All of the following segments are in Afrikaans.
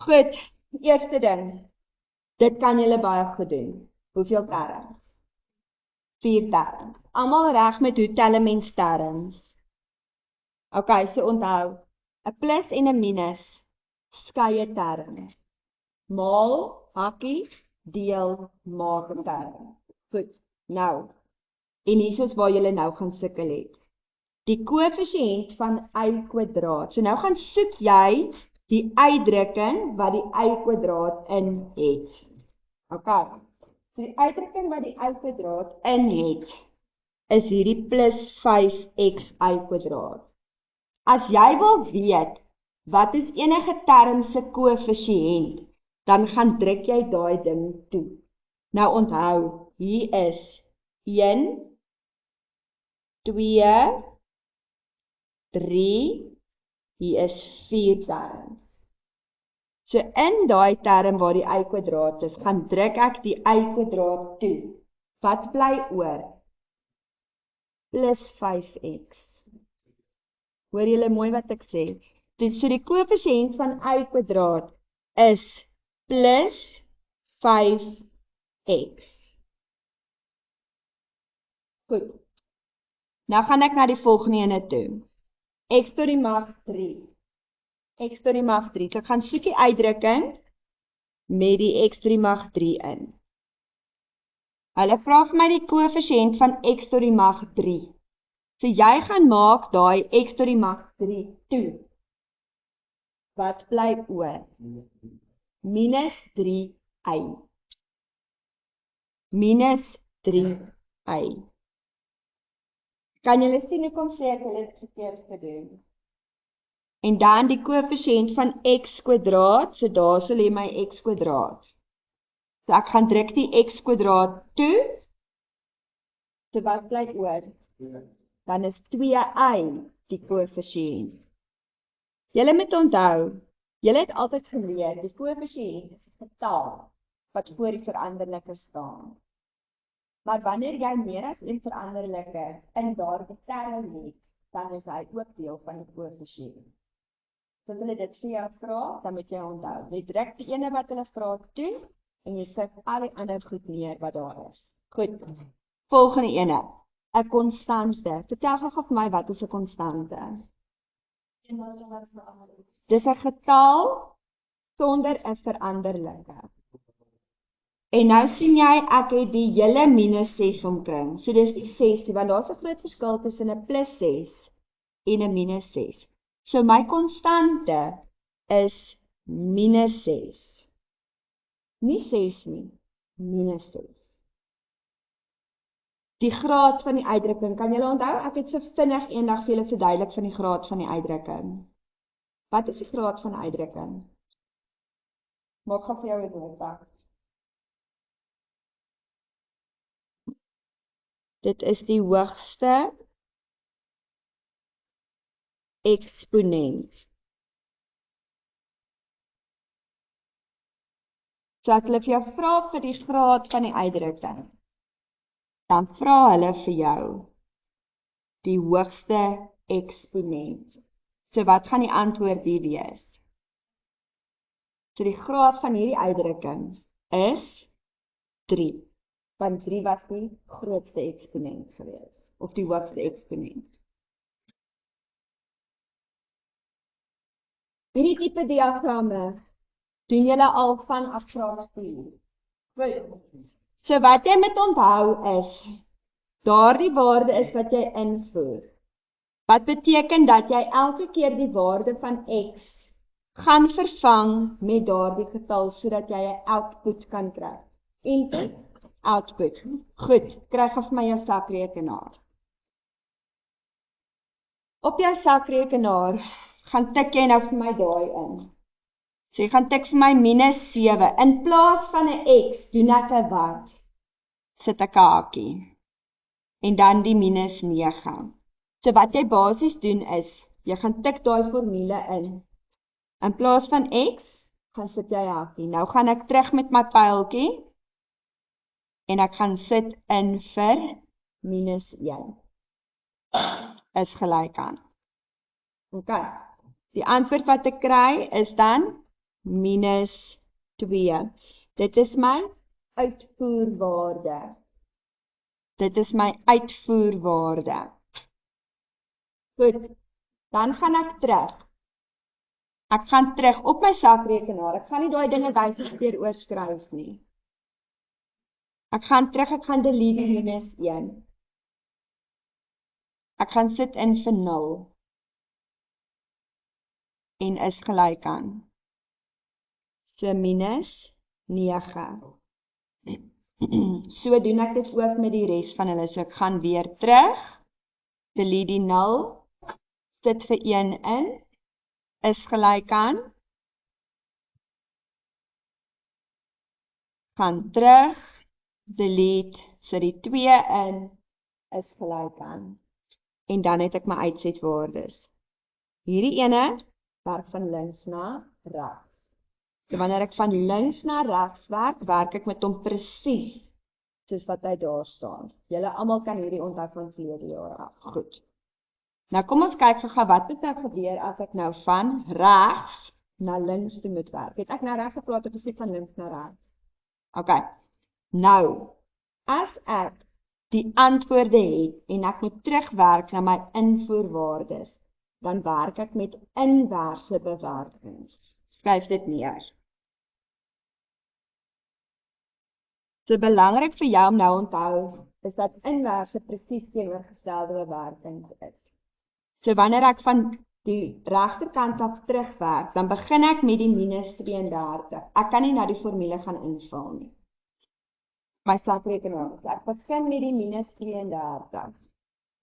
Goed, eerste ding. Dit kan julle baie goed doen. Hoeveel terms? 4 terms. Almal reg met hoe tel 'n mens terms? OK, so onthou, 'n plus en 'n minus, skeie terme. Maal, hakkie, deel, maak 'n term. Goed, nou. En hier is waar julle nou gaan sukkel het. Die koëffisiënt van y kwadraat. So nou gaan soek jy die uitdrukking wat die y kwadraat in het. OK. So die uitdrukking wat die y kwadraat in het, is hierdie plus 5xy kwadraat. As jy wil weet, wat is enige term se koëffisiënt, dan gaan druk jy daai ding toe. Nou onthou, hier is 1, 2, 3, hier is 4 terms. So in daai term waar die y kwadraat is, gaan druk ek die y kwadraat toe. Wat bly oor? Plus 5x. Hoor julle mooi wat ek sê? So die koëffisiënt van y kwadraat is plus 5x. Goed. Nou gaan ek na die volgende ene toe. X tot die mag 3. X tot die mag 3. So ek gaan soek die uitdrukking met die x tot die mag 3 in. Hulle vra vir my die koëffisiënt van x tot die mag 3. So jy gaan maak daai x tot die mag 3 toe. Wat bly oor? Minus 3y. Minus 3y. Kan julle sien hoekom sê ek hulle het verkeerd gedoen? En dan die koëffisiënt van x kwadraat, so daar sal lê my x kwadraat. So ek gaan druk die x kwadraat toe. So wat bly oor? Dan is 2y die koëffisiënt. Julle moet onthou, julle het altyd geleer, die koëffisiënt is 'n getal wat voor die veranderlike staan. Maar wanneer jy meer as een veranderlike in daardie term het, dan is hy ook deel van die koëffisiënt. So as hulle dit vir jou vra, dan moet jy onthou, jy druk die ene wat hulle vra toe, en jy skryf al die ander goed neer wat daar is. Goed, volgende ene, 'n konstante. Vertel gou vir my, wat is 'n konstante? Dis 'n getal sonder 'n veranderlike. En nou sien jy, ek het die hele minus 6 omkring. So dis die 6, want daar's 'n groot verskil tussen 'n plus 6 en 'n minus 6. So my konstante is minus 6. Nie 6 nie, minus 6. Die graad van die uitdrukking, kan julle onthou? Ek het so vinnig eendag vir julle verduidelik van die graad van die uitdrukking. Wat is die graad van die uitdrukking? Maak gou vir jou 'n nota. Dit is die hoogste eksponent. So as hulle vir jou vra vir die graad van die uitdrukking, dan vra hulle vir jou die hoogste eksponent. So wat gaan die antwoord hier wees? So die graad van hierdie uitdrukking is 3. Want 3 was die grootste eksponent gewees, of die hoogste eksponent. Hierdie tipe diagramme doen julle al van graad 4. So wat jy moet onthou is, daardie waarde is wat jy invoer. Wat beteken dat jy elke keer die waarde van x gaan vervang met daardie getal, sodat jy 'n output kan kry. Input, output. Goed, kry gou vir my jou sakrekenaar. Op jou sakrekenaar gaan tik jy nou vir my daai in. So jy gaan tik vir my minus 7. In plaas van 'n x, doen ek 'n wat? Sit ek 'n hakie. En dan die minus 9. So wat jy basies doen is, jy gaan tik daai formule in. In plaas van x, gaan sit jy 'n hakie. Nou gaan ek terug met my pyltjie, en ek gaan sit in vir minus 1. Is gelyk aan. OK. Die antwoord wat ek kry is dan minus 2. Dit is my uitvoerwaarde. Dit is my uitvoerwaarde. Goed, dan gaan ek terug. Ek gaan terug op my sakrekenaar. Ek gaan nie daai dinge 1000 keer oorskryf nie. Ek gaan terug, ek gaan delete die minus 1. Ek gaan sit in vir 0. En is gelyk aan. So minus 9. So doen ek dit ook met die res van hulle. So ek gaan weer terug, delete die 0, sit vir 1 in, is gelyk aan, gaan terug, delete, sit die 2 in, is gelyk aan. En dan het ek my uitsetwaardes. Hierdie ene werk van links na regs. So wanneer ek van links na regs werk, werk ek met hom presies soos wat hy daar staan. Julle almal kan hierdie onthou van verlede jaar af. Goed. Nou kom ons kyk gou wat moet nou gebeur as ek nou van regs na links toe moet werk. Het ek nou reg gepraat of is dit van links na regs? OK. Nou, as ek die antwoorde het en ek moet terugwerk na my invoerwaardes, dan werk ek met inverse bewerkings. Skryf dit neer. So belangrik vir jou om nou onthou, is dat inverse presies teenoorgestelde bewerkings is. So wanneer ek van die regterkant af terugwerk, dan begin ek met die minus 32. Ek kan nie na die formule gaan invul nie. My sakrekenaar, ek begin met die minus 32.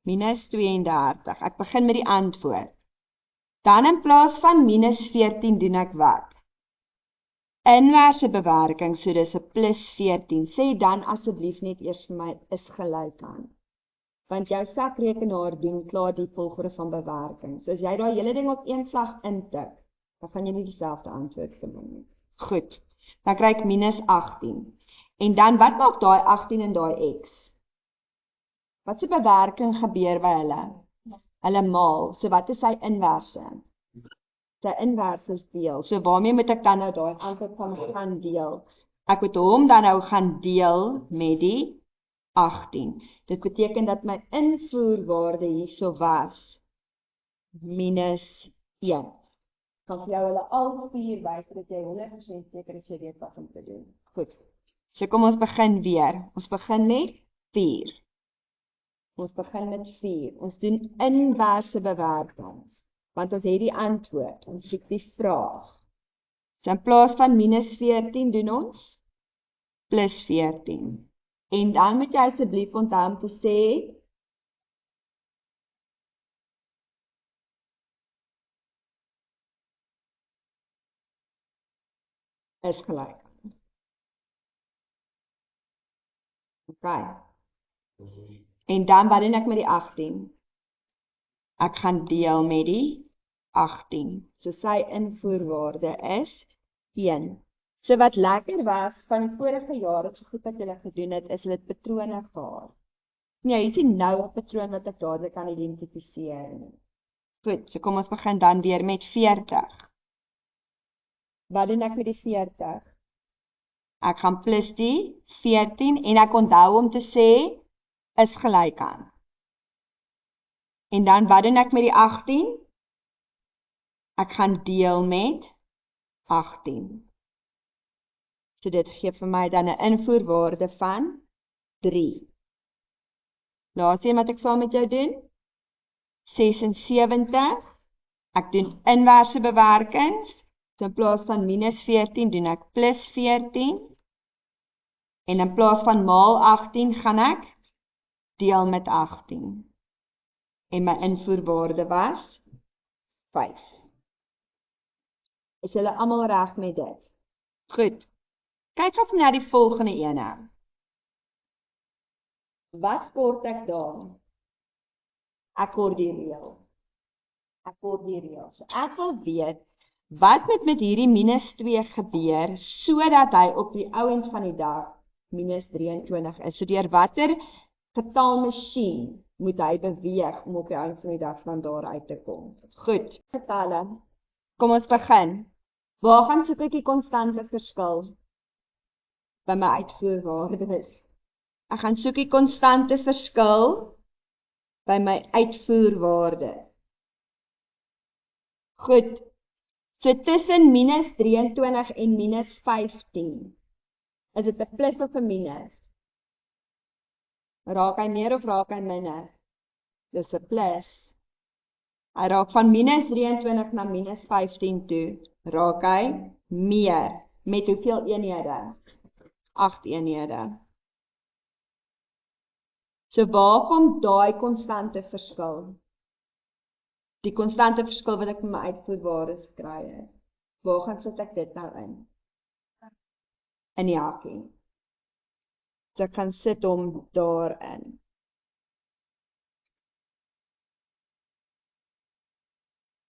Minus 32, ek begin met die antwoord. Dan in plaas van minus 14 doen ek wat? Inverse bewerking, so dis 'n plus 14. Sê dan asseblief net eers vir my is gelyk aan. Want jou sakrekenaar doen klaar die volgorde van bewerking. So as jy daai hele ding op een slag intik, dan gaan jy nie dieselfde antwoord kry nie. Goed, dan kry ek minus 18. En dan wat maak daai 18 en daai x? Wat se bewerking gebeur by hulle? Hulle maal. So wat is sy inverse? Sy inverse is deel. So waarmee moet ek dan nou daai antwoord van gaan deel? Ek moet hom dan nou gaan deel met die 18. Dit beteken dat my invoerwaarde hierso was minus 1. Kan vir jou hulle al 4 wys sodat jy 100% seker is jy weet wat om te doen. Goed. So kom ons begin weer. Ons begin met 4. Ons begin met 4. Ons doen inverse bewerkings. Want ons het die antwoord. Ons soek die vraag. So in plaas van minus 14 doen ons plus 14. En dan moet jy asseblief onthou om te sê is gelyk. OK. En dan wat doen ek met die 18? Ek gaan deel met die 18. So sy invoerwaarde is 1. So wat lekker was van die vorige jaar, het so goed wat julle gedoen het, is hulle het patrone gehad. Nee, hier is nie nou 'n patroon wat ek dadelik kan identifiseer nie. Goed, so kom ons begin dan weer met 40. Wat doen ek met die 40? Ek gaan plus die 14 en ek onthou om te sê is gelyk aan. En dan wat doen ek met die 18? Ek gaan deel met 18. So dit gee vir my dan 'n invoerwaarde van 3. Laaste een wat ek saam met jou doen, 76. Ek doen inverse bewerkings. So in plaas van minus 14 doen ek plus 14. En in plaas van maal 18 gaan ek deel met 18. En my invoerwaarde was 5. Is julle almal reg met dit? Goed. Kyk af na die volgende ene. Wat kort ek daar? Ek koördineer. So ek wil weet, wat moet met hierdie minus 2 gebeur, sodat hy op die ou end van die dag minus 23 is. So deur watter getalmasjien moet hy beweeg om op die ou end van die dag van daar uit te kom? Goed, getalle. Kom ons begin. Waar gaan soek ek die konstante verskil? By my uitvoerwaardes. Ek gaan soek die konstante verskil by my uitvoerwaardes. Goed, so tussen minus 23 en minus 15, is dit 'n plus of 'n minus? Raak hy meer of raak hy minder? Dis 'n plus. Hy raak van minus 23 na minus 15 toe, raak hy meer. Met hoeveel eenhede? 8 eenhede. So waar kom daai konstante verskil? Die konstante verskil wat ek met my uitvoerwaardes kry is. Waar gaan sit ek dit nou in? In die hakkie. So ek kan sit hom daarin.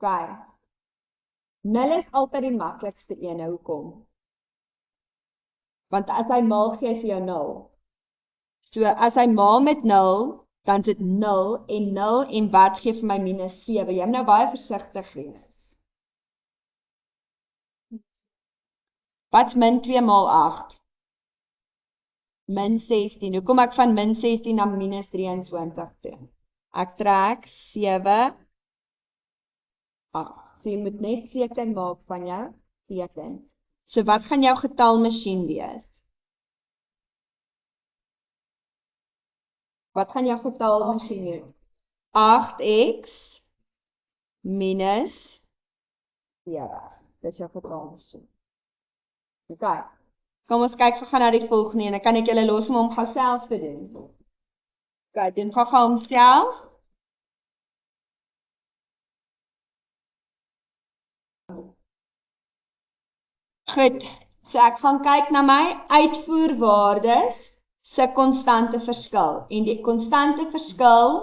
Okay. 0 is altyd die maklikste een, hoekom? Want as hy maal gee vir jou 0. So as hy maal met 0, dan is dit 0 en wat gee vir my minus 7? Jy moet nou baie versigtig wees. Wat's min 2 maal 8? Min 16. Hoe kom ek van min 16 na minus 23 toe? Ek trek 7, 8. So jy moet net seker maak van jou tekens. So wat gaan jou getalmasjien wees? Wat gaan jou getalmasjien wees? 8x minus 7. Dit is jou getalmasjien. Okay. Kom ons kyk gou na die volgende en dan kan ek julle los om hom gou self te doen. Okay, doen gou homself. Goed, so ek gaan kyk na my uitvoerwaardes se konstante verskil. En die konstante verskil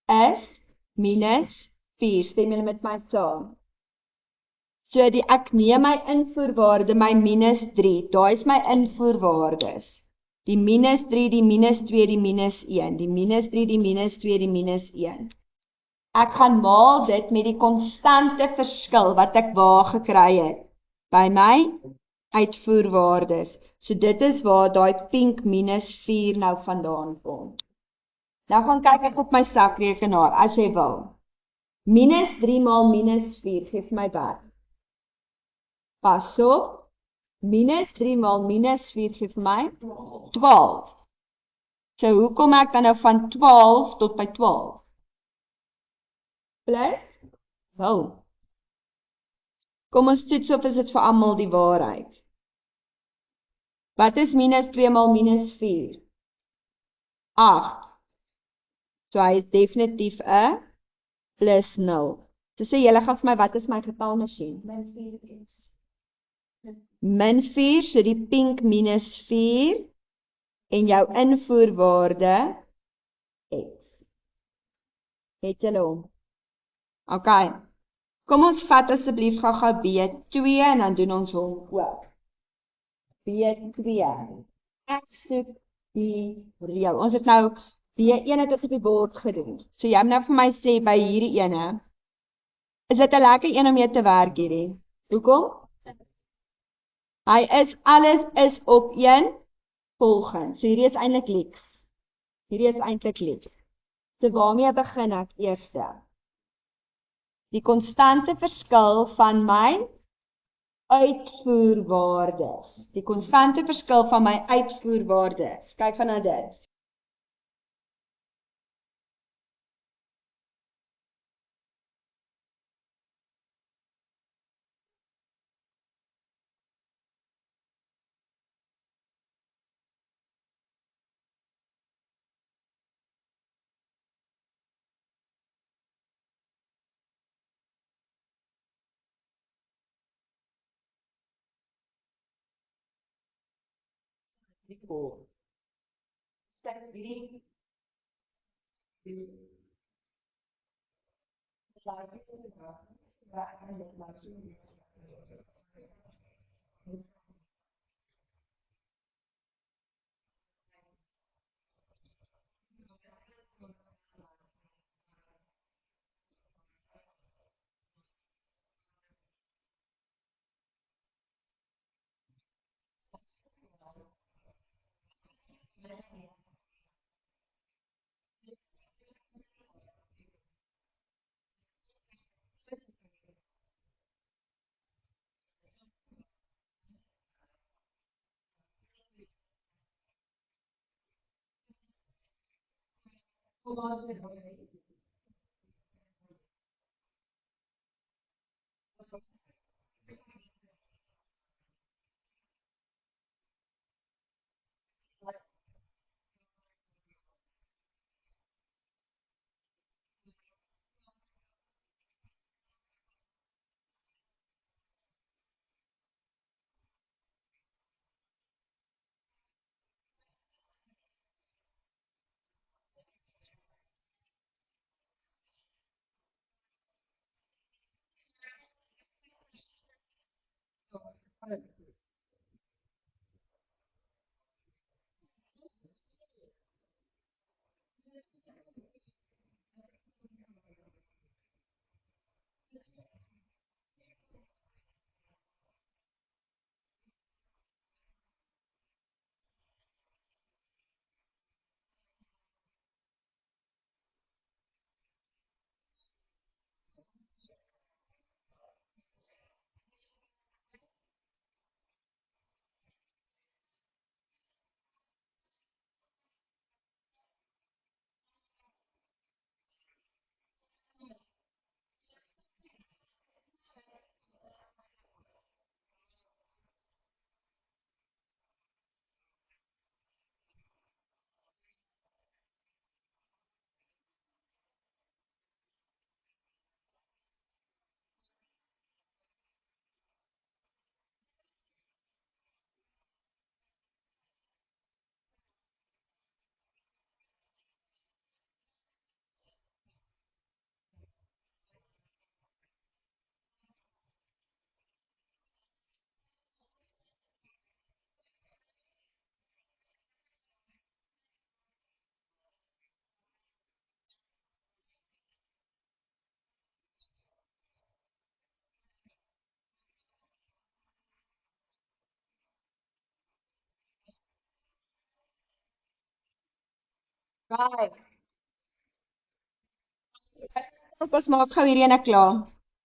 is minus 4. Stem julle met my saam? So ek neem my invoerwaarde, my minus 3. Daai is my invoerwaardes. Die minus 3, die minus 2, die minus 1. Die minus 3, die minus 2, die minus 1. Ek gaan maal dit met die konstante verskil wat ek waar gekry het by my uitvoerwaardes. So dit is waar daai pink minus 4 nou vandaan kom. Nou gaan kyk ek op my sakrekenaar as jy wil. Minus 3 maal minus 4 gee vir my wat? Pas op. Minus 3 maal minus 4 gee vir my 12. So hoe kom ek dan nou van 12 tot by 12? Plus? Wel. Kom ons toets of is dit vir almal die waarheid. Wat is minus 2 maal minus 4? 8. So hy is definitief 'n plus 0. So sê julle gaan vir my, wat is my getalmasjien? Min 4 is. Min 4, so die pink minus 4 en jou invoerwaarde x. Het julle hom? Ok. Kom ons vat asseblief gou B2 en dan doen ons hom ook. B2. Ek soek die reël. Ons het nou B1 het ons op die bord gedoen. So jy moet nou vir my sê by hierdie ene, is dit 'n lekker een om mee te werk hierdie? Hoekom? Alles is op een volgens. So hierdie is eintlik leaks. Hierdie is eintlik leaks. So waarmee begin ek eerste? Die konstante verskil van my uitvoerwaardes. Die konstante verskil van my uitvoerwaardes. Kyk gaan na dit. Ons maak gou hierdie ene klaar.